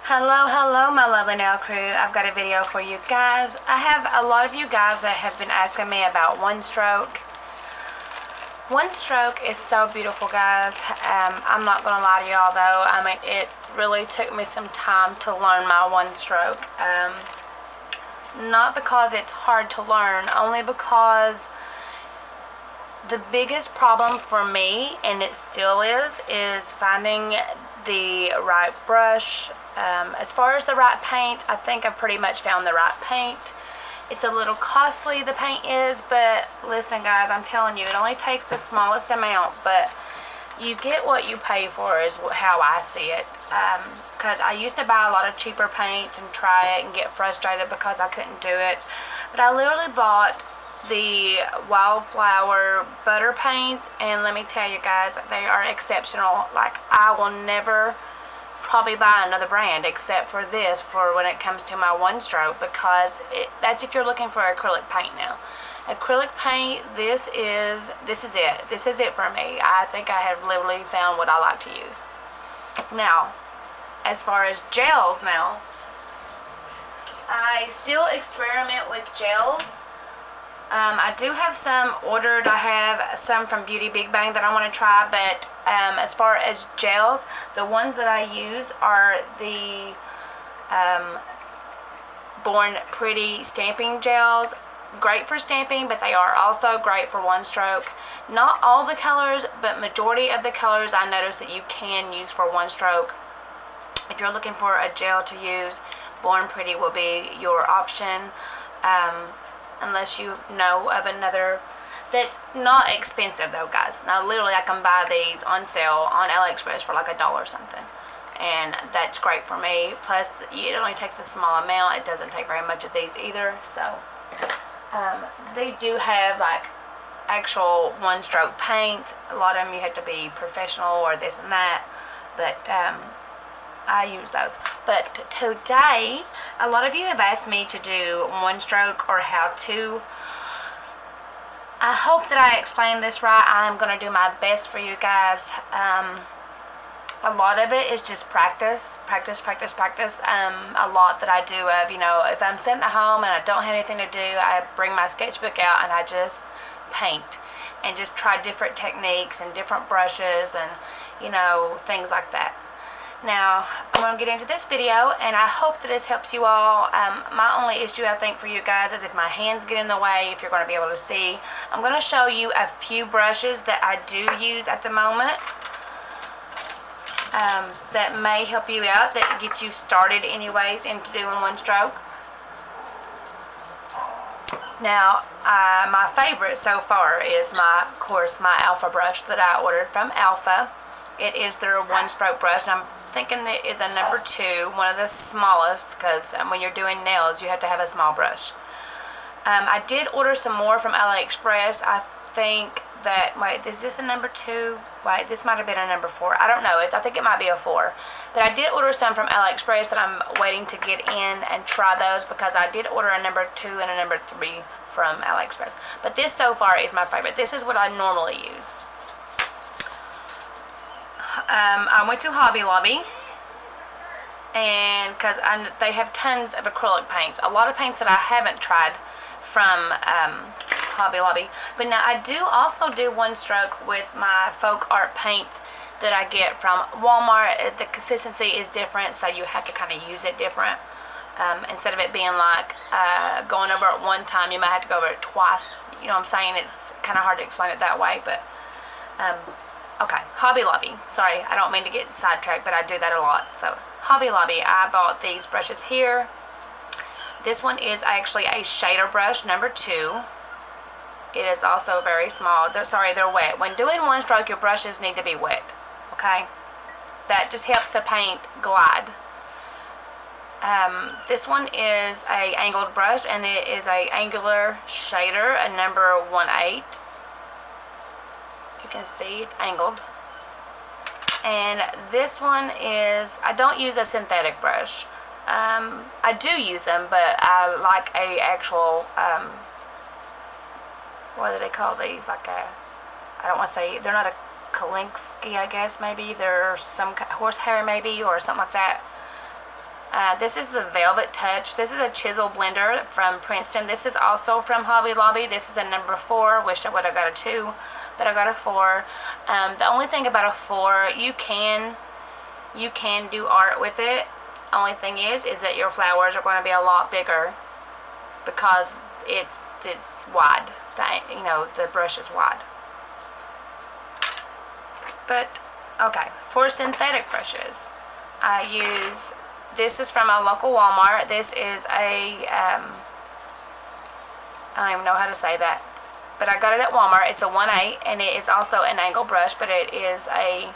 Hello my lovely nail crew. I've got a video for you guys. I have a lot of you guys that have been asking me about one stroke. One stroke is so beautiful, guys. I'm not gonna lie to y'all though. I mean, it really took me some time to learn my one stroke. Not because it's hard to learn, only because the biggest problem for me, and it still is finding the right brush. As far as the right paint, I think I've pretty much found the right paint. It's a little costly, the paint is, but listen guys, I'm telling you, it only takes the smallest amount, but you get what you pay for is how I see it. Because I used to buy a lot of cheaper paint and try it and get frustrated because I couldn't do it. But I literally bought the Wildflower butter paints, and let me tell you guys, they are exceptional. Like, I will never probably buy another brand except for this for when it comes to my one stroke, because that's if you're looking for acrylic paint. Now acrylic paint, this is it for me. I think I have literally found what I like to use. Now as far as gels, now I still experiment with gels. I do have some ordered. I have some from Beauty Big Bang that I want to try, but as far as gels, the ones that I use are the Born Pretty stamping gels. Great for stamping, but they are also great for one stroke. Not all the colors, but majority of the colors I noticed that you can use for one stroke. If you're looking for a gel to use, Born Pretty will be your option. Unless you know of another that's not expensive though, guys. Now literally I can buy these on sale on AliExpress for like $1 or something, and that's great for me. Plus it only takes a small amount. It doesn't take very much of these either. So they do have like actual one stroke paint. A lot of them you have to be professional or this and that, but I use those. But today, a lot of you have asked me to do one stroke or how to. I hope that I explained this right. I'm going to do my best for you guys. A lot of it is just practice. A lot that I do of, you know, if I'm sitting at home and I don't have anything to do, I bring my sketchbook out and I just paint and just try different techniques and different brushes and, you know, things like that. Now, I'm going to get into this video, and I hope that this helps you all. My only issue, I think, for you guys is if my hands get in the way, if you're going to be able to see. I'm going to show you a few brushes that I do use at the moment that may help you out, that get you started anyways into doing one stroke. Now, my favorite so far is, of course, my Alpha brush that I ordered from Alpha. It is their one stroke brush, and I'm thinking it is a number 2, one of the smallest, because when you're doing nails you have to have a small brush. I did order some more from AliExpress. I think that, wait, is this a number 2? Wait, this might have been a number 4. I don't know. I think it might be a 4. But I did order some from AliExpress that I'm waiting to get in and try those, because I did order a number 2 and a number 3 from AliExpress. But this so far is my favorite. This is what I normally use. I went to Hobby Lobby, and because they have tons of acrylic paints, a lot of paints that I haven't tried from Hobby Lobby. But now I do also do one stroke with my folk art paints that I get from Walmart. The consistency is different, so you have to kind of use it different. Instead of it being like going over it one time, you might have to go over it twice. You know what I'm saying? It's kind of hard to explain it that way, but okay, Hobby Lobby. Sorry, I don't mean to get sidetracked, but I do that a lot. So, Hobby Lobby, I bought these brushes here. This one is actually a shader brush, number 2. It is also very small. They're wet. When doing one stroke, your brushes need to be wet, okay? That just helps the paint glide. This one is a angled brush, and it is a angular shader, a number 1/8. You can see it's angled. And this one is, I don't use a synthetic brush. I do use them, but I like a actual, what do they call these? Like a, I don't want to say, they're not a Kalinsky, I guess, maybe. They're some horsehair maybe, or something like that. This is the Velvet Touch. This is a chisel blender from Princeton. This is also from Hobby Lobby. This is a number 4. Wish I would have got a 2, but I got a 4. The only thing about a 4, you can do art with it. Only thing is that your flowers are going to be a lot bigger because it's wide. The brush is wide. But okay, for synthetic brushes, I use. This is from a local Walmart. This is a, I don't even know how to say that, but I got it at Walmart. It's a 1/8, and it is also an angle brush, but it is a,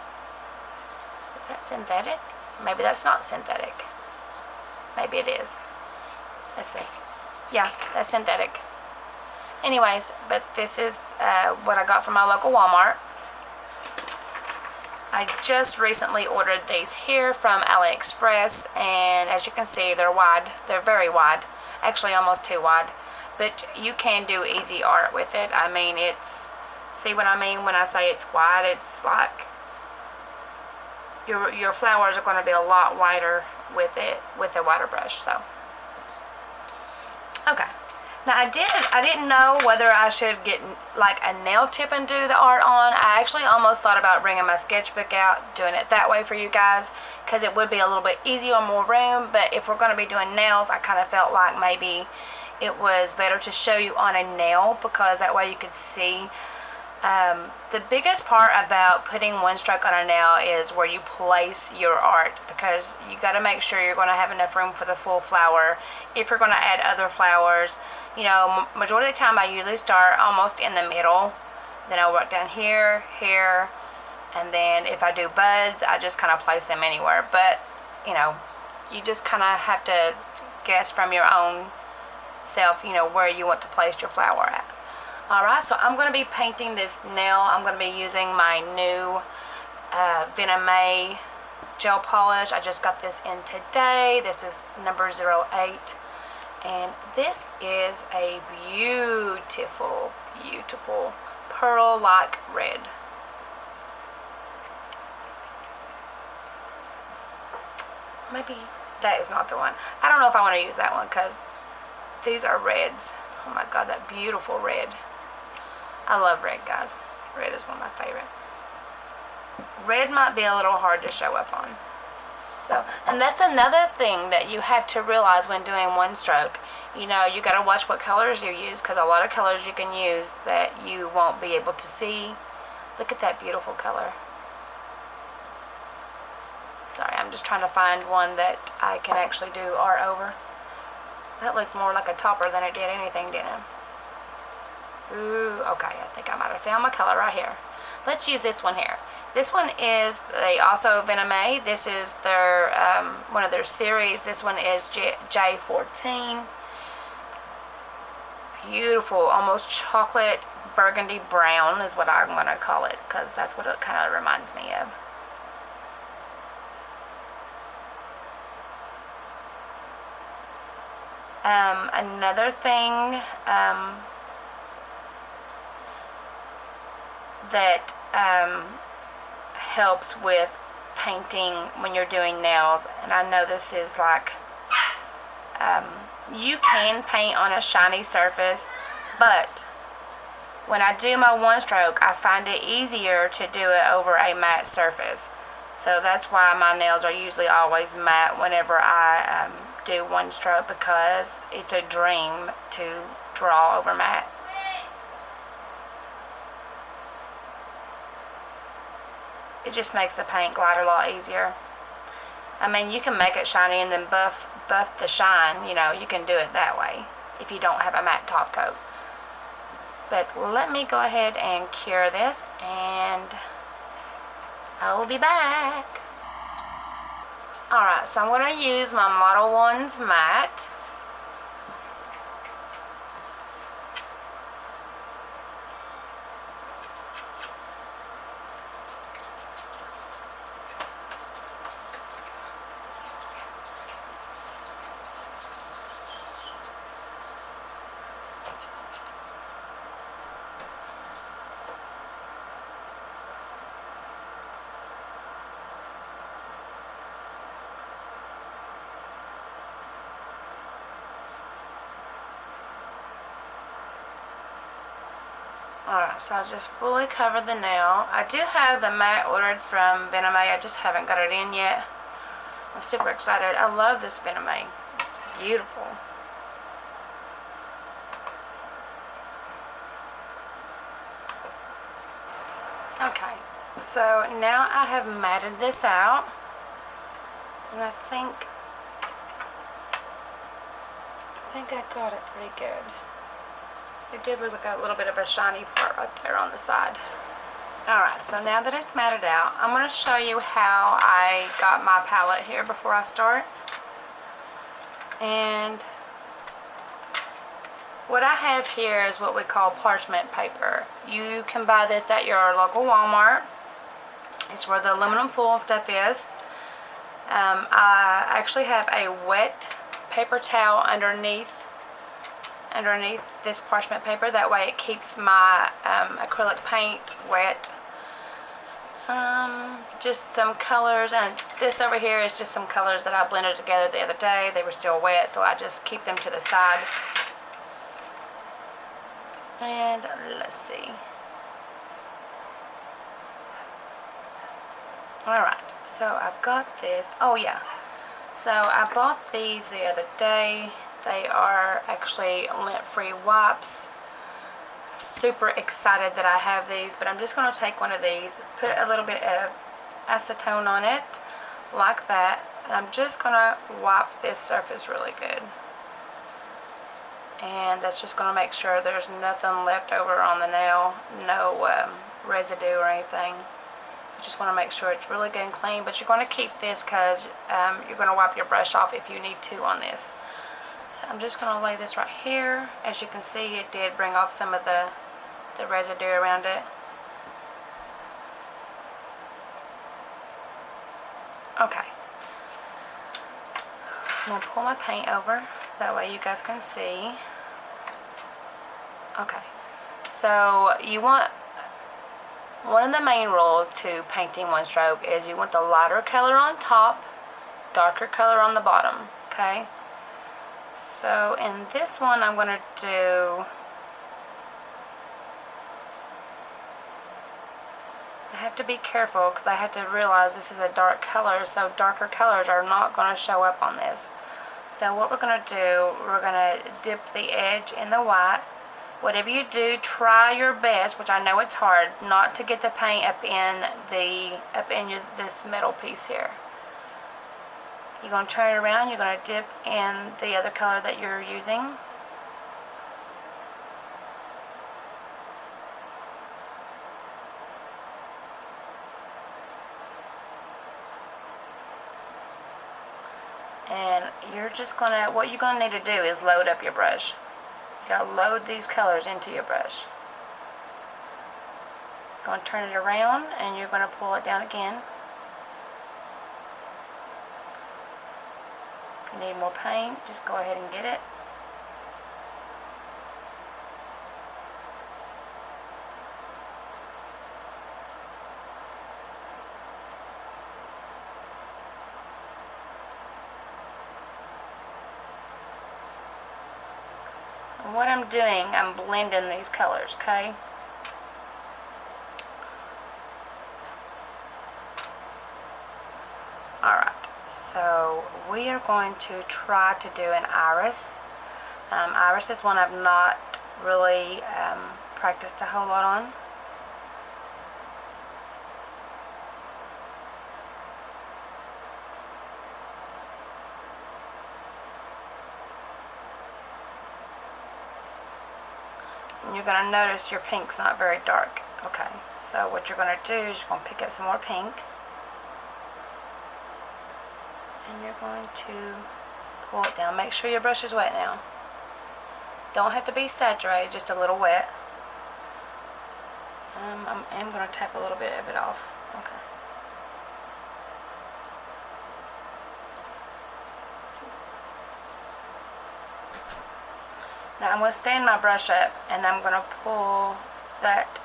is that synthetic? Maybe that's not synthetic. Maybe it is. Let's see. Yeah, that's synthetic. Anyways, but this is what I got from my local Walmart. I just recently ordered these here from AliExpress, and as you can see, they're wide. They're very wide, actually almost too wide, but you can do easy art with it. I mean, it's, see what I mean when I say it's wide? It's like your flowers are going to be a lot wider with it, with a wider brush. So okay. Now I didn't know whether I should get like a nail tip and do the art on. I actually almost thought about bringing my sketchbook out, doing it that way for you guys, because it would be a little bit easier, more room. But if we're going to be doing nails, I kind of felt like maybe it was better to show you on a nail, because that way you could see. The biggest part about putting one stroke on a nail is where you place your art, because you got to make sure you're going to have enough room for the full flower. If you're going to add other flowers, you know, majority of the time I usually start almost in the middle, then I work down here, here, and then if I do buds, I just kind of place them anywhere. But you know, you just kind of have to guess from your own self, you know, where you want to place your flower at. Alright, so I'm going to be painting this nail. I'm going to be using my new Venom gel polish. I just got this in today. This is number 08. And this is a beautiful, beautiful pearl-like red. Maybe that is not the one. I don't know if I want to use that one because these are reds. Oh my god, that beautiful red. I love red, guys. Red is one of my favorite. Red might be a little hard to show up on. So, and that's another thing that you have to realize when doing one stroke. You know, you got to watch what colors you use, because a lot of colors you can use that you won't be able to see. Look at that beautiful color. Sorry, I'm just trying to find one that I can actually do art over. That looked more like a topper than it did anything, didn't it? Ooh, okay, I think I might have found my color right here. Let's use this one here. This one is also Venom. This is their one of their series. This one is J14. Beautiful, almost chocolate burgundy brown is what I'm going to call it, because that's what it kind of reminds me of. Another thing that helps with painting when you're doing nails, and I know this is like, you can paint on a shiny surface, but when I do my one stroke, I find it easier to do it over a matte surface. So that's why my nails are usually always matte whenever I do one stroke, because it's a dream to draw over matte. It just makes the paint glide a lot easier. I mean, you can make it shiny and then buff the shine, you know, you can do it that way if you don't have a matte top coat. But let me go ahead and cure this, and I will be back. Alright, so I'm going to use my Model 1's matte. Alright, so I just fully covered the nail. I do have the matte ordered from Venom. I just haven't got it in yet. I'm super excited. I love this Venom. It's beautiful. Okay, so now I have matted this out, and I think I got it pretty good. It did look like a little bit of a shiny part right there on the side. Alright, so now that it's matted out, I'm going to show you how I got my palette here before I start. And what I have here is what we call parchment paper. You can buy this at your local Walmart. It's where the aluminum foil stuff is. I actually have a wet paper towel underneath this parchment paper. That way it keeps my acrylic paint wet. Just some colors, and this over here is just some colors that I blended together the other day. They were still wet, so I just keep them to the side. And let's see. Alright, so I've got this. Oh yeah, so I bought these the other day. They are actually lint-free wipes. I'm super excited that I have these, but I'm just going to take one of these, put a little bit of acetone on it, like that, and I'm just going to wipe this surface really good. And that's just going to make sure there's nothing left over on the nail, no residue or anything. You just want to make sure it's really good and clean, but you're going to keep this because you're going to wipe your brush off if you need to on this. So I'm just going to lay this right here. As you can see, it did bring off some of the residue around it. Okay. I'm going to pull my paint over. That way you guys can see. Okay. So you want, one of the main rules to painting one stroke is you want the lighter color on top, darker color on the bottom. Okay. So in this one I'm going to do, I have to be careful because I have to realize this is a dark color, so darker colors are not going to show up on this. So what we're going to do, we're going to dip the edge in the white. Whatever you do, try your best, which I know it's hard, not to get the paint up in this metal piece here. You're going to turn it around, you're going to dip in the other color that you're using. And you're just going to, what you're going to need to do is load up your brush. You got to load these colors into your brush. You're going to turn it around and you're going to pull it down again. If you need more paint, just go ahead and get it. And what I'm doing, I'm blending these colors, okay? Alright, so we are going to try to do an iris. Iris is one I've not really practiced a whole lot on. And you're going to notice your pink's not very dark. Okay, so what you're going to do is you're going to pick up some more pink. And you're going to pull it down. Make sure your brush is wet now. Don't have to be saturated, just a little wet. I'm going to tap a little bit of it off. Okay. Now I'm going to stand my brush up and I'm going to pull that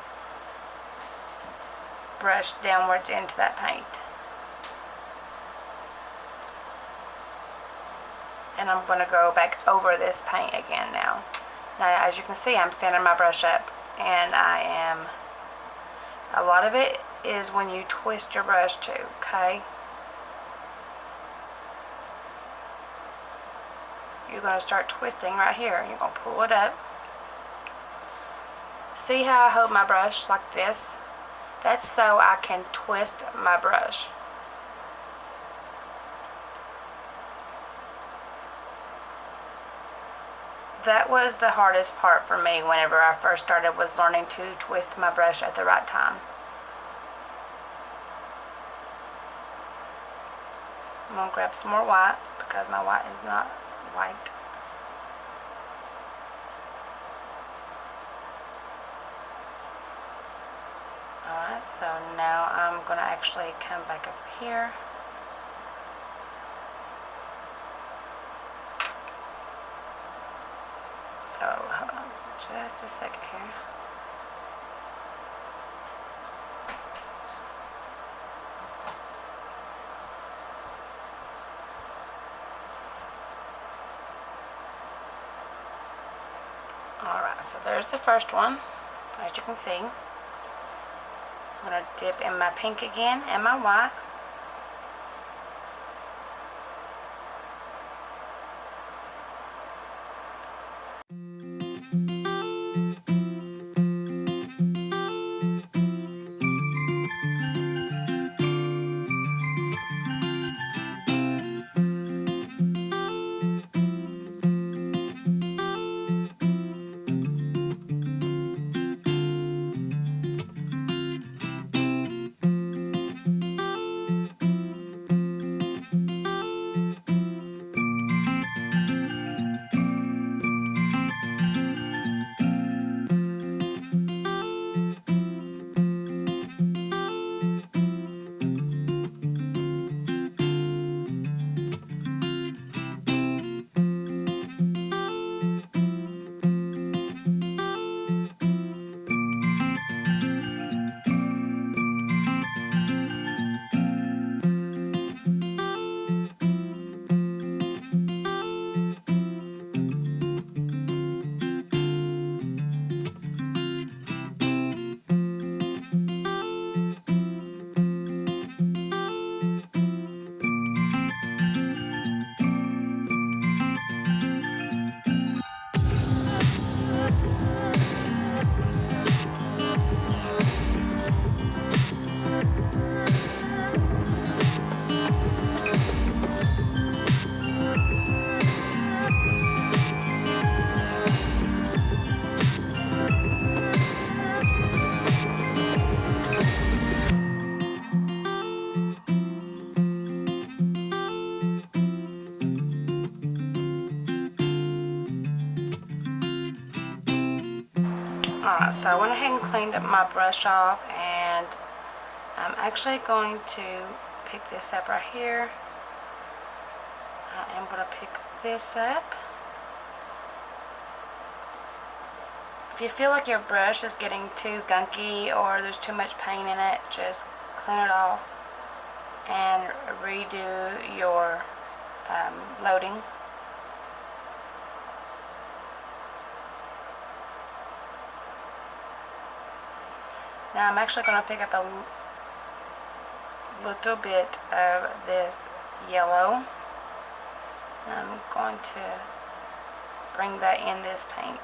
brush downwards into that paint. And I'm going to go back over this paint again now. Now as you can see, I'm standing my brush up and a lot of it is when you twist your brush too, okay? You're going to start twisting right here, and you're going to pull it up. See how I hold my brush like this? That's so I can twist my brush. That was the hardest part for me whenever I first started, was learning to twist my brush at the right time. I'm going to grab some more white because my white is not white. Alright, so now I'm going to actually come back up here. So, hold on just a second here. Alright, so there's the first one, as you can see. I'm going to dip in my pink again and my white. Alright, so I went ahead and cleaned up my brush off, and I'm actually going to pick this up right here. I am going to pick this up. If you feel like your brush is getting too gunky or there's too much paint in it, just clean it off and redo your loading. Now I'm actually going to pick up a little bit of this yellow. I'm going to bring that in this pink.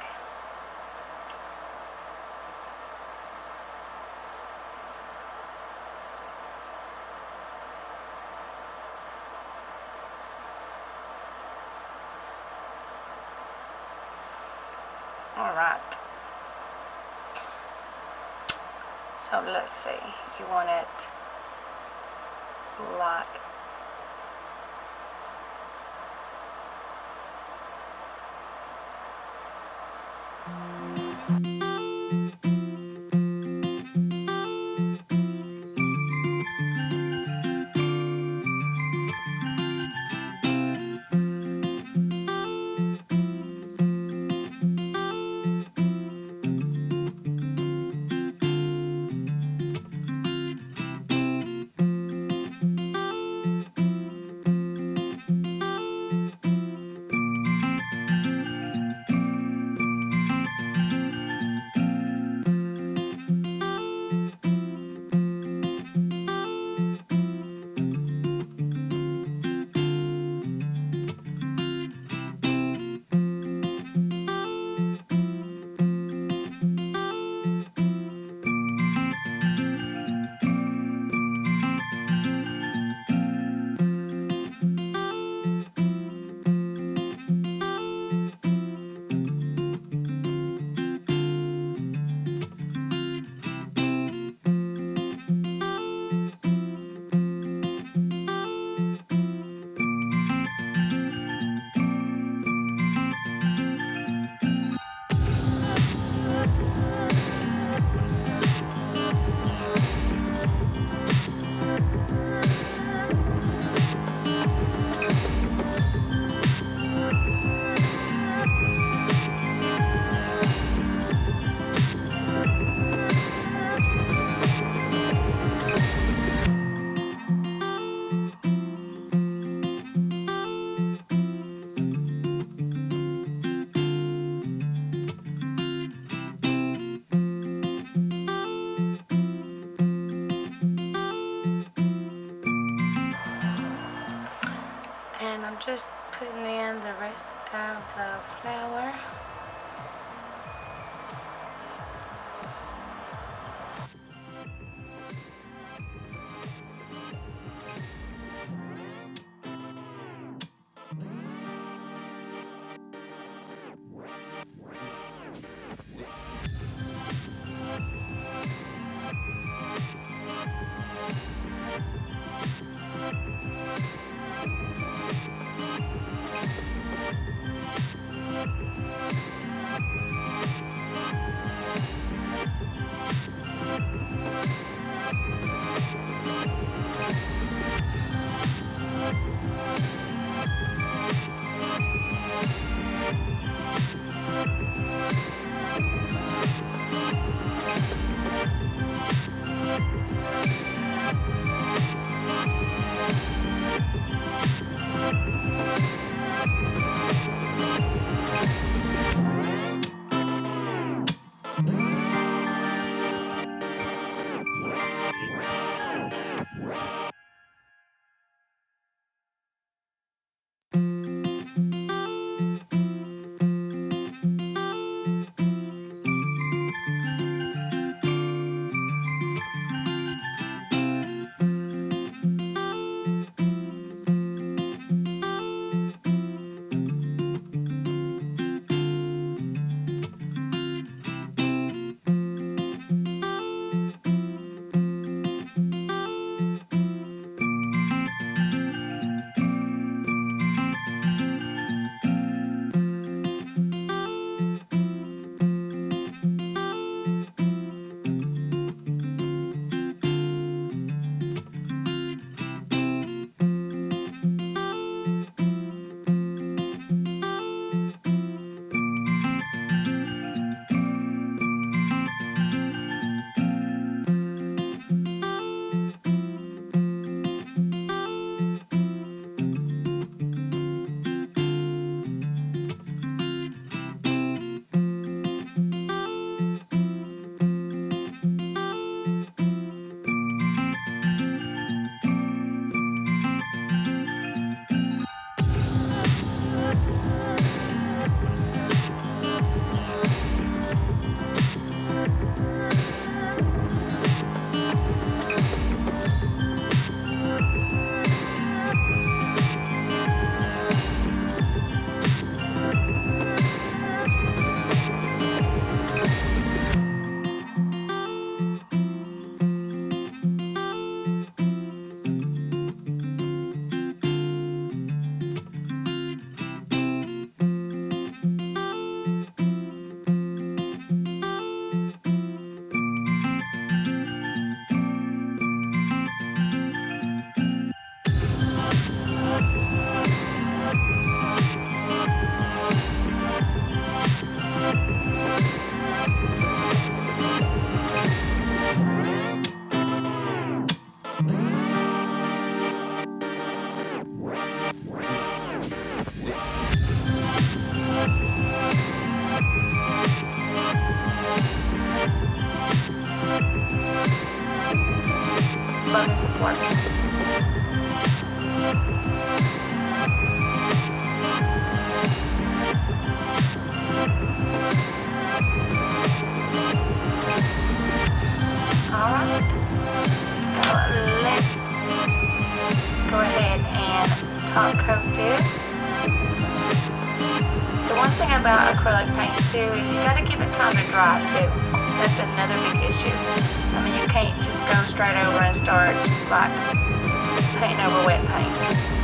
Alright. So let's see, you want it like just putting in the rest of the flower. Love and support. Alright, so let's go ahead and top coat this. The one thing about acrylic paint too is you gotta give it time to dry too. That's another big issue. I mean, you can't just go straight over and start like painting over wet paint.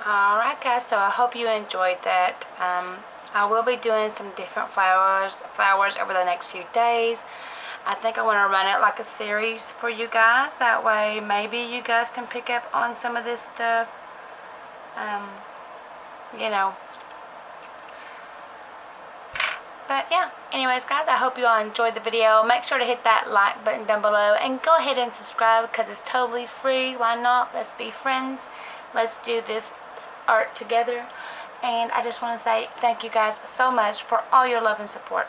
Alright guys, so I hope you enjoyed that. I will be doing some different flowers over the next few days. I think I want to run it like a series for you guys. That way maybe you guys can pick up on some of this stuff. You know, But yeah, anyways guys, I hope you all enjoyed the video. Make sure to hit that like button down below and go ahead and subscribe because it's totally free. Why not? Let's be friends. Let's do this art together. And I just want to say thank you guys so much for all your love and support.